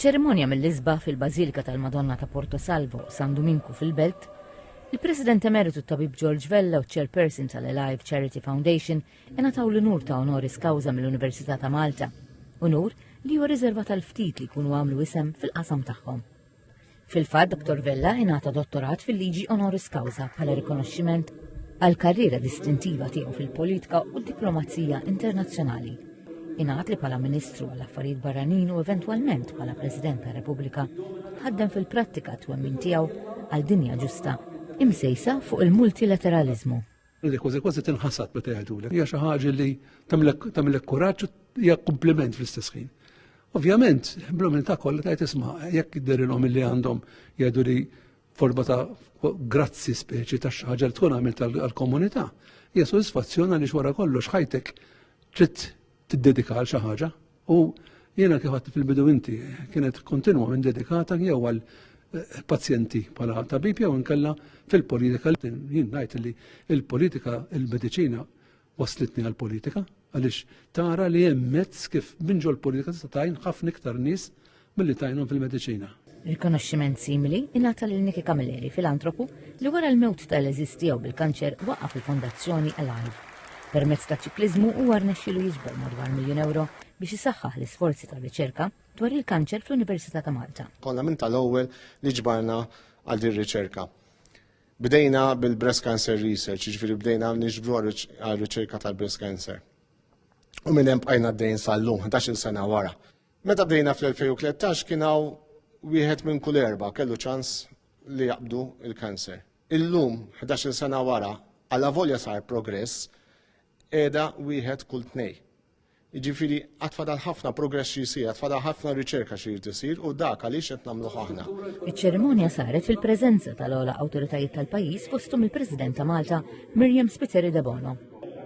Fiċ-ċerimonja mill-isba fil-Bażilika tal-Madonna ta' Porto Salvo, San Domingku fil-Belt, il-President Emeritu tabib George Vella u Chairperson tal-Alive Charity Foundation ingħataw l-unur ta' honoris causa mill-Università ta' Malta, unur li huwa riservat tal-ftit li jkunu għamlu isem fil-qasam tagħhom. Fil-fatt Dr. Vella ingħata dottorat fil-liġi honoris causa bħala rikonoxximent għal karriera distintiva tiegħu fil-politika u d-diplomazija internazzjonali. Ingħat li bħala Ministru għall-Affarijiet Barranin u eventwalment bħala President ta' Repubblika ħaddem fil-prattika twemmin tiegħu għal dinja ġusta imsejsa fuq il-multilateralizmu. Kważi tinħassat meta jgħidulek. Hija xi ħaġa li tagħmilek kuraġġ hija kumpliment fl-istess ħin. Ovvjament, bl-umiltà kollha tgħid isma' jekk jidderilhom illi għandhom jgħidu li forma ta' grazzi speċi ta' xi ħaġa li tkun għamilt għall-komunità. Hija sodisfazzjon għaliex wara kollox ħajtek trid tiddedika għal xi ħaġa u jiena kif għadt fil-bidu inti kienet kontinwa minn dedikata jew għal pazjenti bħala tabib jew inkella fil-politika. Jien ngħid li il-politika, il-mediċina waslitni għall-politika għaliex tara li hemm mezz kif minġu l-politika tista' tgħin ħafna iktar nies milli tgħinhom fil-mediċina. Rikonoxximent simili ingħata lil Niki Camilleri filantropu li wara l-mewt tal-eżiż tiegħu bil-kanċer waqqaf il-Fondazzjoni Alive. Permezz ta' ċiklizmu huwa rnexxielu jiġbor madwar €1 miljun biex isaħħaħ l-isforzi tar-riċerka dwar il-kanċer fl-Università ta' Malta. Konna minn tal-ewwel li ġbarna għal din riċerka. Bdejna bil-breast cancer research, ġifieri bdejna niġbru għal-riċerka tal-breast cancer. U minn hemm bqajna għaddejjin sal-lum 11-il sena wara. Meta bdejna fl-2013 kien hawn wieħed minn kull 4 kellu ċans li jaqbdu il-kanser. Illum 11-il sena wara għal volja sar progress qiegħda wieħed kull 2. Jiġifieri għatfadal ħafna progress xi jsir, għatfadal ħafna riċerka xi tisir u dak għaliex qed nagħmlu aħna. Iċ-ċerimonja saret fil-preżenza tal-ogħla awtoritajiet tal-pajjiż fosthom il-President ta' Malta Miriam Spiteri de Bono.